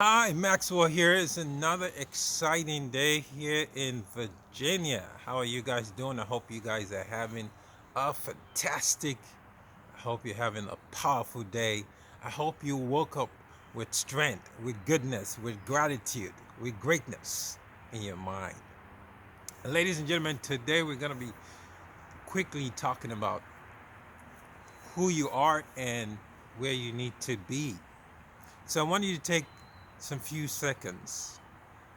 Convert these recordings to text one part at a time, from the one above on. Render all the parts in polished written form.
Hi, Maxwell here. It's another exciting day here in Virginia. How are you guys doing? I hope you guys are having a fantastic, I hope you're having a powerful day. I hope you woke up with strength, with goodness, with gratitude, with greatness in your mind. And ladies and gentlemen, today we're going to be quickly talking about who you are and where you need to be. So I want you to take some few seconds.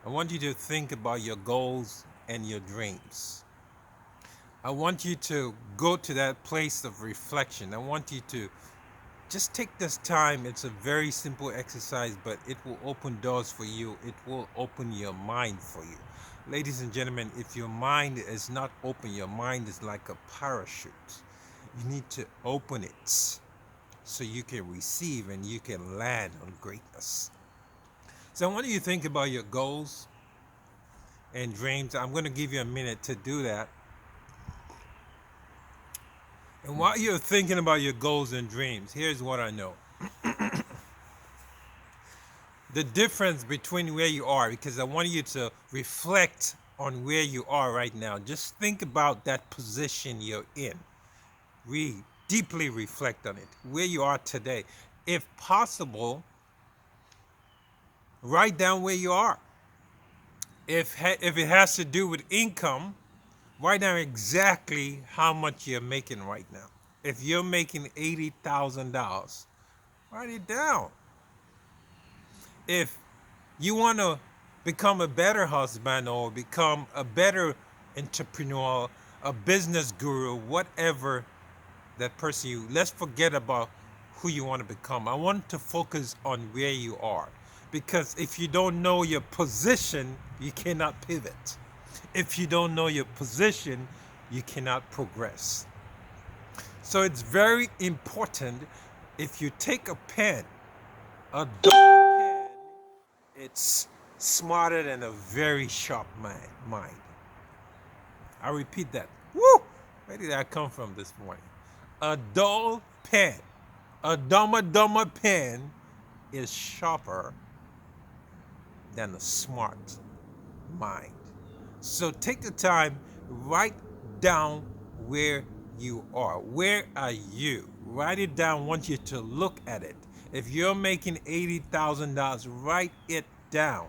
I want you to think about your goals and your dreams. I want you to go to that place of reflection. I want you to just take this time. It's a very simple exercise, but it will open doors for you. It will open your mind for you. Ladies and gentlemen, if your mind is not open, your mind is like a parachute. You need to open it so you can receive and you can land on greatness. So I want you to think about your goals and dreams. I'm going to give you a minute to do that. And while you're thinking about your goals and dreams, here's what I know. The difference between where you are, because I want you to reflect on where you are right now. Just think about that position you're in. Deeply reflect on it, where you are today. If possible, write down where you are. If it has to do with income, write down exactly how much you're making right now. If you're making $80,000, write it down. If you want to become a better husband or become a better entrepreneur, a business guru, whatever that person you, let's forget about who you want to become. I want to focus on where you are. Because if you don't know your position, you cannot pivot. If you don't know your position, you cannot progress. So it's very important. If you take a pen, a dull pen, it's smarter than a very sharp mind. I repeat that. Woo! Where did that come from this morning? A dull pen, a dumber pen is sharper than a smart mind. So take the time, write down where you are. Where are you? Write it down. I want you to look at it. If you're making $80,000, write it down.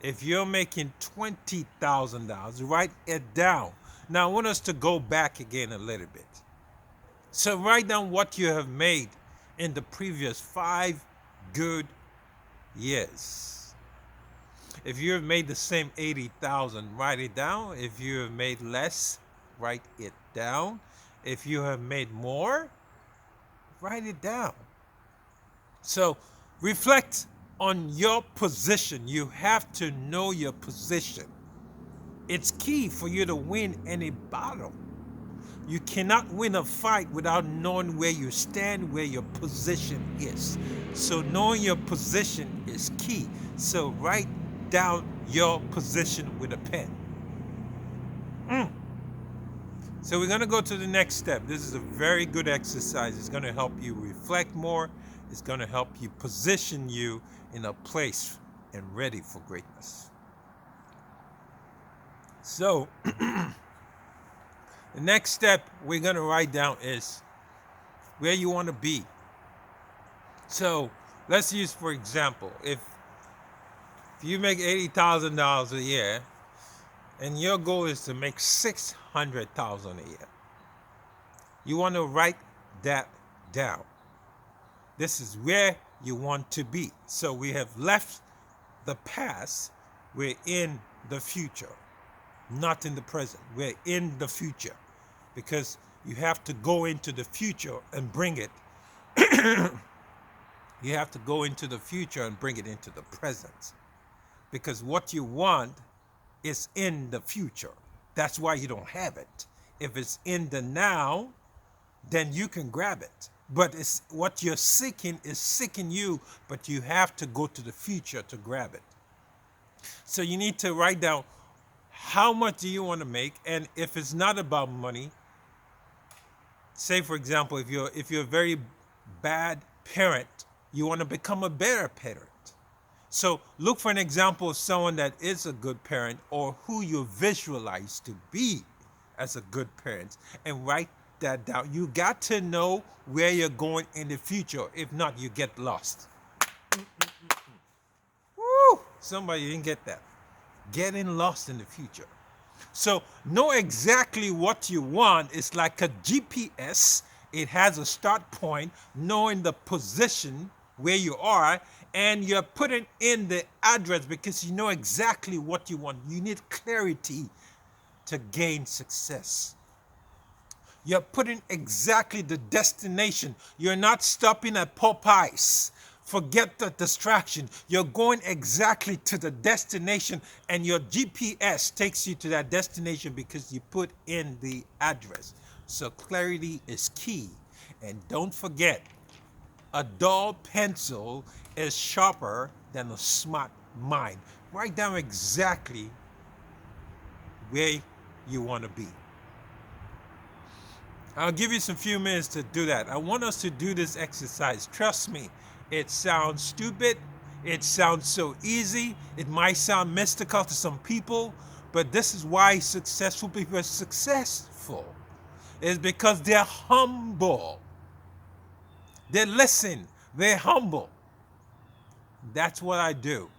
If you're making $20,000, write it down. Now I want us to go back again a little bit. So write down what you have made in the previous 5 good years. If you have made the same 80,000, write it down. If you have made less, write it down. If you have made more, write it down. So reflect on your position. You have to know your position. It's key for you to win any battle. You cannot win a fight without knowing where you stand, where your position is. So knowing your position is key. So write down your position with a pen. So we're going to go to the next step. This is a very good exercise. It's going to help you reflect more. It's going to help you position you in a place and ready for greatness. So the next step we're going to write down is where you want to be. So let's use, for example, if you make $80,000 a year and your goal is to make $600,000 a year, you want to write that down. This is where you want to be. So we have left the past. We're in the future, not in the present. We're in the future because you have to go into the future and bring it. You have to go into the future and bring it into the present because what you want is in the future. That's why you don't have it. If it's in the now, then you can grab it. But it's what you're seeking is seeking you, but you have to go to the future to grab it. So you need to write down how much do you want to make, and if it's not about money, say for example, if you're a very bad parent, you want to become a better parent. So look for an example of someone that is a good parent or who you visualize to be as a good parent and write that down. You got to know where you're going in the future. If not, you get lost. Woo! Somebody didn't get that. Getting lost in the future. So know exactly what you want. It's like a GPS. It has a start point, knowing the position where you are, and you're putting in the address because you know exactly what you want. You need clarity to gain success. You're putting exactly the destination. You're not stopping at Popeyes. Forget the distraction. You're going exactly to the destination, and your GPS takes you to that destination because you put in the address. So clarity is key. And don't forget, a dull pencil is sharper than a smart mind. Write down exactly where you want to be. I'll give you some few minutes to do that. I want us to do this exercise. Trust me, it sounds stupid. It sounds so easy. It might sound mystical to some people, but this is why successful people are successful. It's because they're humble. They listen. They're humble. That's what I do.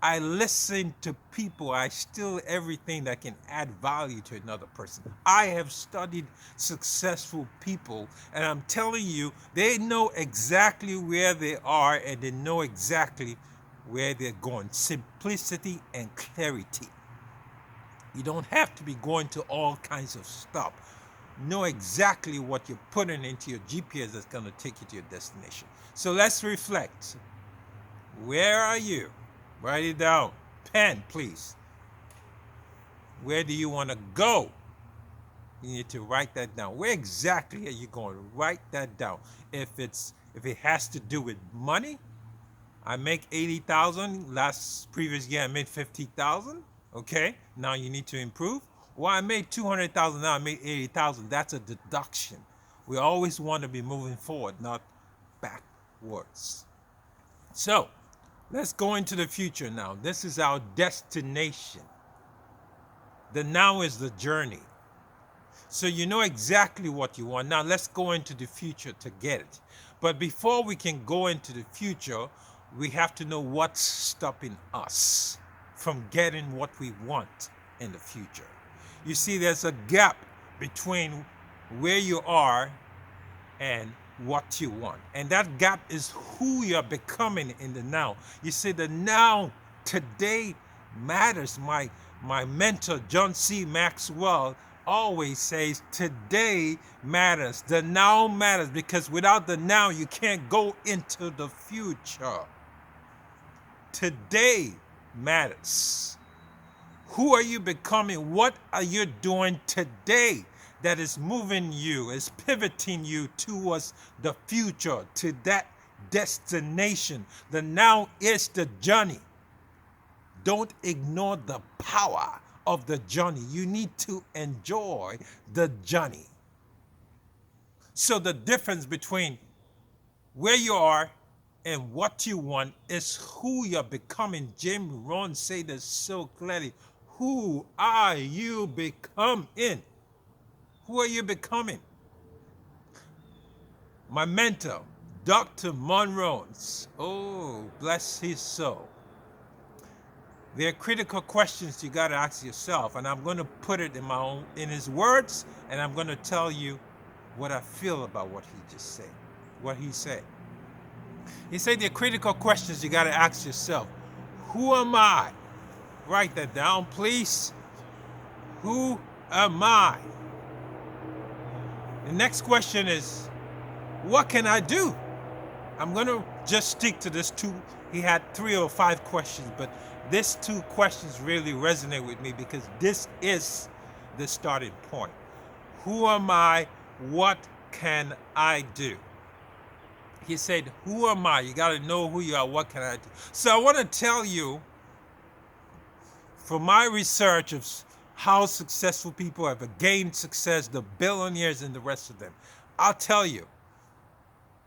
I listen to people. I steal everything that can add value to another person. I have studied successful people, and I'm telling you, they know exactly where they are and they know exactly where they're going. Simplicity and clarity. You don't have to be going to all kinds of stuff. Know exactly what you're putting into your GPS that's going to take you to your destination. So let's reflect. Where are you? Write it down. Pen, please. Where do you want to go? You need to write that down. Where exactly are you going? Write that down. If it has to do with money, I make 80,000. Previous year I made 50,000. Okay, now you need to improve. Well, I made 200,000. Now I made 80,000. That's a deduction. We always want to be moving forward, not backwards. So let's go into the future now. This is our destination. The now is the journey. So you know exactly what you want. Now let's go into the future to get it. But before we can go into the future, we have to know what's stopping us from getting what we want in the future. You see, there's a gap between where you are and what you want. And that gap is who you're becoming in the now. You see, the now today matters. My mentor, John C. Maxwell, always says today matters. The now matters because without the now, you can't go into the future. Today matters. Who are you becoming? What are you doing today that is moving you, is pivoting you towards the future, to that destination? The now is the journey. Don't ignore the power of the journey. You need to enjoy the journey. So the difference between where you are and what you want is who you're becoming. Jim Rohn said this so clearly. Who are you becoming? Who are you becoming? My mentor, Dr. Monroe, oh, bless his soul. There are critical questions you got to ask yourself, and I'm going to put it in his words, and I'm going to tell you what I feel about what he just said. What he said. He said there are critical questions you got to ask yourself. Who am I? Write that down, please. Who am I? The next question is, what can I do? I'm going to just stick to this two. He had 3 or 5 questions, but these 2 questions really resonate with me because this is the starting point. Who am I? What can I do? He said, who am I? You got to know who you are. What can I do? So I want to tell you, from my research of how successful people have gained success, the billionaires and the rest of them, I'll tell you,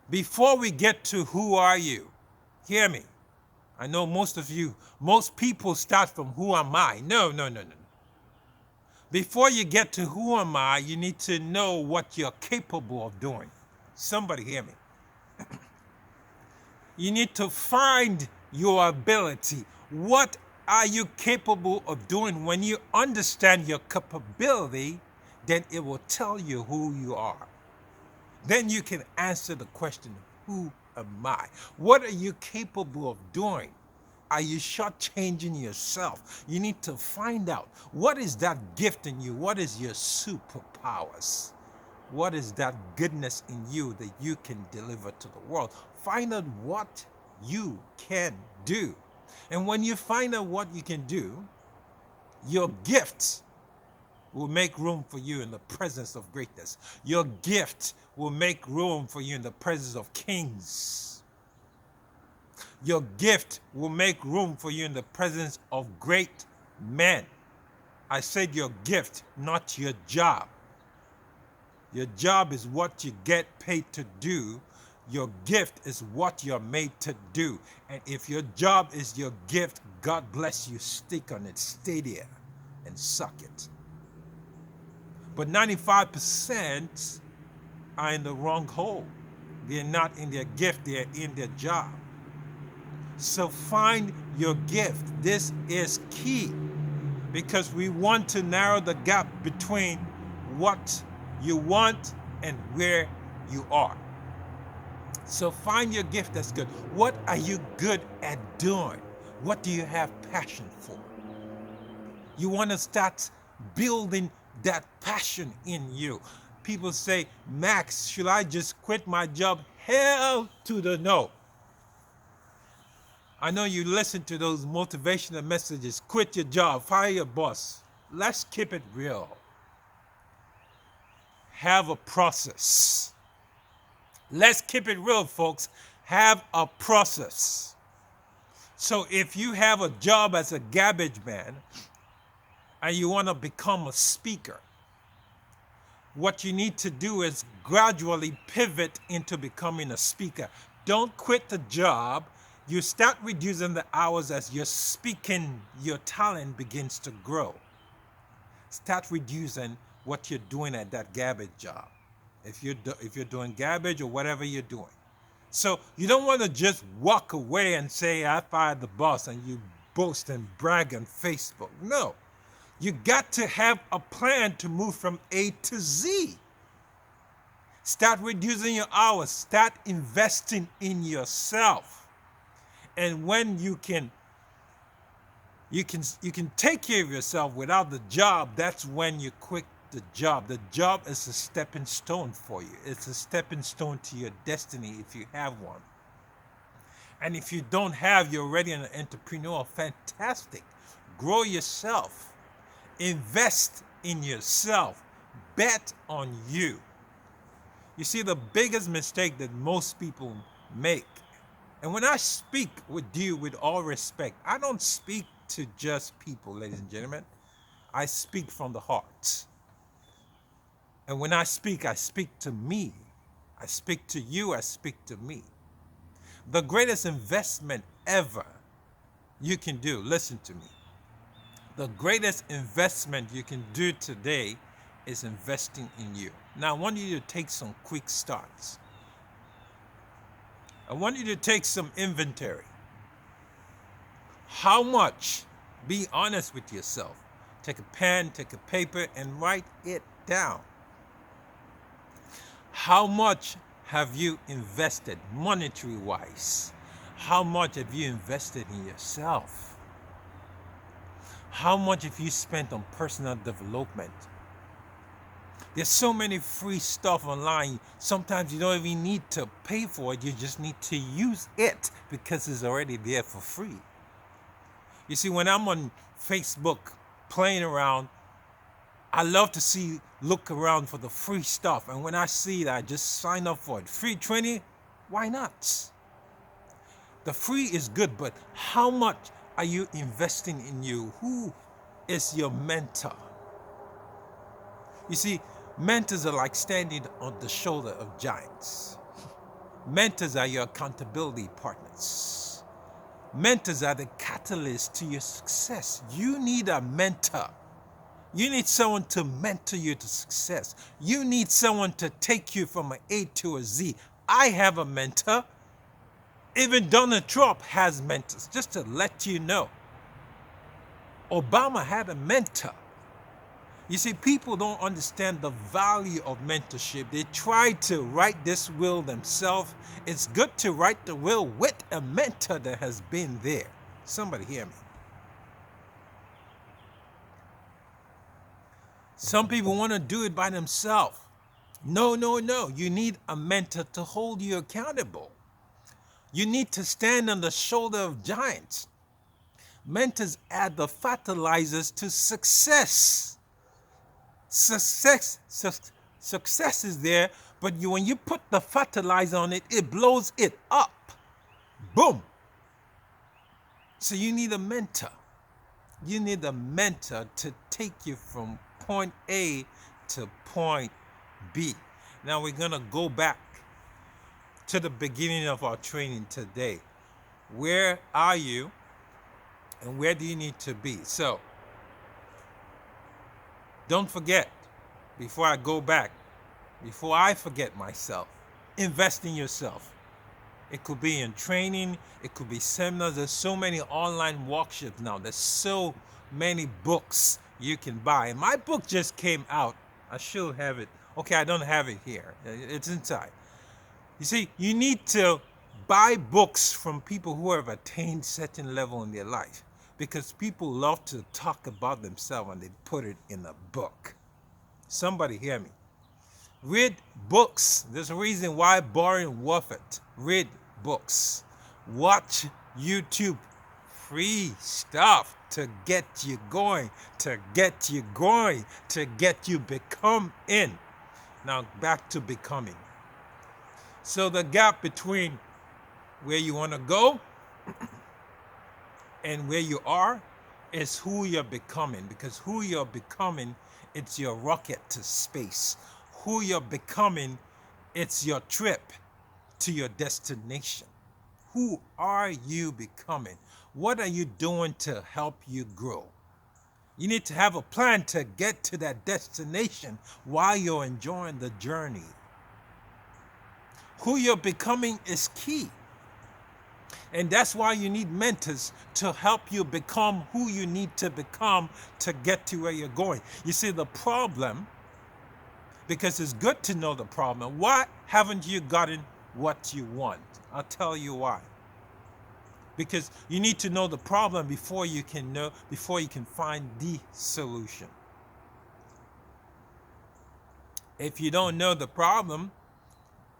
before we get to who are you, hear me, I know most people start from who am I? No, no, no, no. Before you get to who am I, you need to know what you're capable of doing. Somebody hear me. You need to find your ability. What are you capable of doing? When you understand your capability, then it will tell you who you are. Then you can answer the question, who am I? What are you capable of doing? Are you shortchanging yourself? You need to find out what is that gift in you? What is your superpowers? What is that goodness in you that you can deliver to the world? Find out what you can do. And when you find out what you can do, your gifts will make room for you in the presence of greatness. Your gift will make room for you in the presence of kings. Your gift will make room for you in the presence of great men. I said your gift, not your job. Your job is what you get paid to do. Your gift is what you're made to do. And if your job is your gift, God bless you. Stick on it. Stay there and suck it. But 95% are in the wrong hole. They're not in their gift, they're in their job. So find your gift. This is key because we want to narrow the gap between what you want and where you are. So find your gift that's good. What are you good at doing? What do you have passion for? You want to start building that passion in you. People say, Max, should I just quit my job? Hell to the no. I know you listen to those motivational messages. Quit your job, fire your boss. Let's keep it real. Have a process. Let's keep it real, folks. Have a process. So if you have a job as a garbage man and you want to become a speaker, what you need to do is gradually pivot into becoming a speaker. Don't quit the job. You start reducing the hours as your speaking, your talent begins to grow. Start reducing what you're doing at that garbage job. If you're doing garbage or whatever you're doing. So you don't want to just walk away and say, I fired the boss, and you boast and brag on Facebook. No. You got to have a plan to move from A to Z. Start reducing your hours. Start investing in yourself. And when you can take care of yourself without the job, that's when you quit the job. The job is a stepping stone for you. It's a stepping stone to your destiny if you have one. And if you don't have, you're already an entrepreneur. Fantastic. Grow yourself. Invest in yourself. Bet on you. You see, the biggest mistake that most people make, and when I speak with you with all respect, I don't speak to just people, ladies and gentlemen. I speak from the heart. And when I speak to me. I speak to you, I speak to me. The greatest investment ever you can do, listen to me. The greatest investment you can do today is investing in you. Now, I want you to take some quick starts. I want you to take some inventory. How much? Be honest with yourself. Take a pen, take a paper, and write it down. How much have you invested monetary-wise? How much have you invested in yourself? How much have you spent on personal development? There's so many free stuff online. Sometimes you don't even need to pay for it. You just need to use it because it's already there for free. You see, when I'm on Facebook playing around, I love to look around for the free stuff. And when I see it, I just sign up for it. Free training? Why not? The free is good, but how much are you investing in you? Who is your mentor? You see, mentors are like standing on the shoulder of giants. Mentors are your accountability partners. Mentors are the catalyst to your success. You need a mentor. You need someone to mentor you to success. You need someone to take you from an A to a Z. I have a mentor. Even Donald Trump has mentors, just to let you know. Obama had a mentor. You see, people don't understand the value of mentorship. They try to write this will themselves. It's good to write the will with a mentor that has been there. Somebody hear me. Some people want to do it by themselves. No, no, no. You need a mentor to hold you accountable. You need to stand on the shoulder of giants. Mentors add the fertilizers to success. Success is there, but when you put the fertilizer on it, it blows it up. Boom. So you need a mentor. You need a mentor to take you from point A to point B. Now we're going to go back to the beginning of our training today. Where are you and where do you need to be? So don't forget, before I go back, before I forget myself, invest in yourself. It could be in training, it could be seminars. There's so many online workshops now. There's so many books you can buy. And my book just came out. I should have it. Okay, I don't have it here. It's inside. You see, you need to buy books from people who have attained certain level in their life, because people love to talk about themselves and they put it in a book. Somebody hear me. Read books. There's a reason why Warren Buffett. Read books. Watch YouTube. Free stuff to get you going, to get you growing, to get you becoming. Now back to becoming. So the gap between where you want to go and where you are is who you're becoming, because who you're becoming, it's your rocket to space. Who you're becoming, it's your trip to your destination. Who are you becoming? What are you doing to help you grow? You need to have a plan to get to that destination while you're enjoying the journey. Who you're becoming is key. And that's why you need mentors to help you become who you need to become to get to where you're going. You see, the problem, because it's good to know the problem, why haven't you gotten what you want? I'll tell you why. Because you need to know the problem before you can find the solution. If you don't know the problem,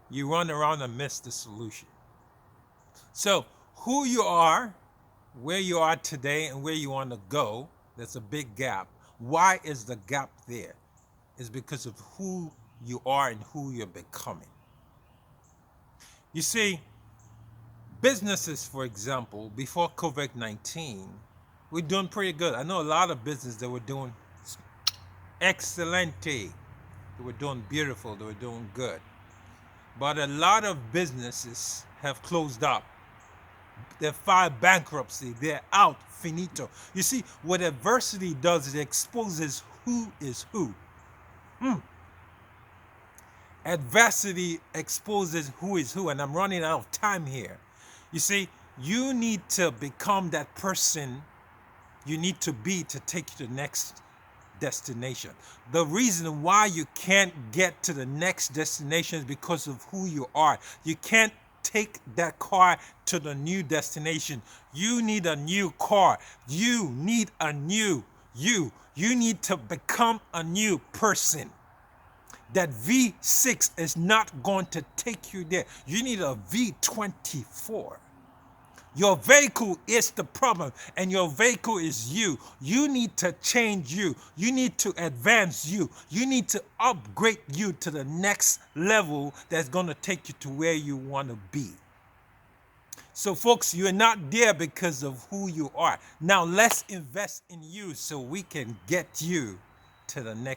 you run around and miss the solution. So who you are, where you are today, and where you want to go, there's a big gap. Why is the gap there? It's because of who you are and who you're becoming. You see, businesses, for example, before COVID-19, we're doing pretty good. I know a lot of businesses that were doing excellente. They were doing beautiful. They were doing good. But a lot of businesses have closed up. They've filed bankruptcy. They're out. Finito. You see, what adversity does is it exposes who is who. Adversity exposes who is who. And I'm running out of time here. You see, you need to become that person you need to be to take you to the next destination. The reason why you can't get to the next destination is because of who you are. You can't take that car to the new destination. You need a new car. You need a new you. You need to become a new person. That V6 is not going to take you there. You need a V24. Your vehicle is the problem, and your vehicle is you. You need to change you. You need to advance you. You need to upgrade you to the next level that's going to take you to where you want to be. So folks, you're not there because of who you are. Now let's invest in you so we can get you to the next